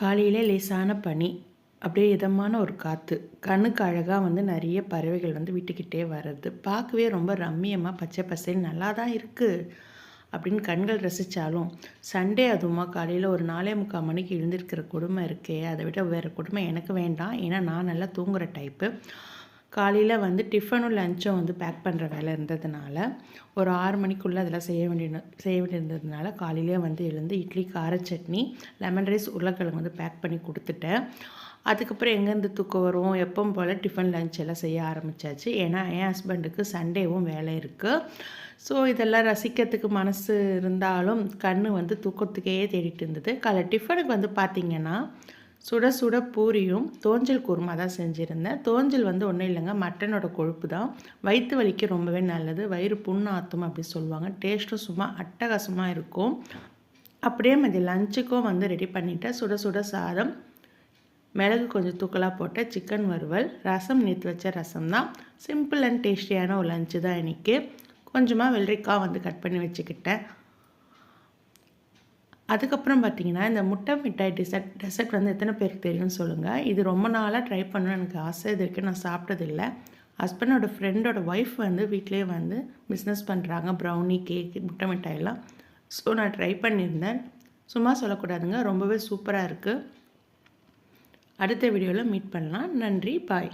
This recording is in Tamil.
காலையிலே லேசான பனி, அப்படியே இதமான ஒரு காற்று, கண்ணுக்கு அழகா நிறைய பறவைகள் வீட்டுக்கிட்டே வர்றது. பார்க்கவே ரொம்ப ரம்மியமா பச்சை பசேல்னு நல்லா தான் இருக்குது அப்படின்னு கண்கள் ரசித்தாலும், சண்டே அதுவுமா காலையில் ஒரு 4:45 மணிக்கு எழுந்திருக்கிற கொடுமை இருக்கே, அதை விட வேறு கொடுமை எனக்கு வேண்டாம். ஏன்னா நான் நல்லா தூங்குகிற டைப்பு. காலையில் டிஃபனும் லஞ்சும் பேக் பண்ணுற வேலை இருந்ததுனால ஒரு 6 மணிக்குள்ளே அதெல்லாம் செய்ய வேண்டியிருந்ததுனால காலையிலே எழுந்து இட்லி, கார சட்னி, லெமன் ரைஸ், உருளைக்கிழங்கு பேக் பண்ணி கொடுத்துட்டேன். அதுக்கப்புறம் எங்கேருந்து தூக்கம் வரும், எப்பவும் போல் டிஃபன் லஞ்ச் எல்லாம் செய்ய ஆரம்பித்தாச்சு. ஏன்னா என் ஹஸ்பண்டுக்கு சண்டேவும் வேலை இருக்குது. ஸோ இதெல்லாம் ரசிக்கிறதுக்கு மனசு இருந்தாலும் கண் தூக்கத்துக்கே தேடிட்டு இருந்தது. காலை டிஃபனுக்கு பார்த்திங்கன்னா சுட சுட பூரியும் தோஞ்சல் குருமா தான் செஞ்சுருந்தேன். தோஞ்சல் ஒன்றும் இல்லைங்க, மட்டனோட கொழுப்பு தான். வயிற்று வலிக்கு ரொம்பவே நல்லது, வயிறு புண்ணாத்தும் அப்படி சொல்லுவாங்க. டேஸ்ட்டும் சும்மா அட்டகாசமாக இருக்கும். அப்படியே மதியம் லஞ்சுக்கும் ரெடி பண்ணிவிட்டேன். சுட சுட சாதம், மிளகு கொஞ்சம் தூக்கலாக போட்ட சிக்கன் வறுவல், ரசம், நேற்று வச்ச ரசம் தான். சிம்பிள் அண்ட் டேஸ்டியான ஒரு லஞ்சு தான் இன்றைக்கி. கொஞ்சமாக வெள்ளரிக்காய் கட் பண்ணி வச்சுக்கிட்டேன். அதுக்கப்புறம் பார்த்திங்கன்னா இந்த முட்டை மிட்டாய் டெசர்ட் எத்தனை பேருக்கு தெரியும்னு சொல்லுங்கள். இது ரொம்ப நாளாக ட்ரை பண்ணணும்னு எனக்கு ஆசை. இது வரைக்கும் நான் சாப்பிட்டதில்லை. ஹஸ்பண்டோட ஃப்ரெண்டோட ஒய்ஃப் வீட்டிலே பிஸ்னஸ் பண்ணுறாங்க, ப்ரௌனி, கேக், முட்டை மிட்டாயெல்லாம். ஸோ நான் ட்ரை பண்ணியிருந்தேன். சும்மா சொல்லக்கூடாதுங்க, ரொம்பவே சூப்பராக இருக்குது. அடுத்த வீடியோவில் மீட் பண்ணலாம். நன்றி, பாய்.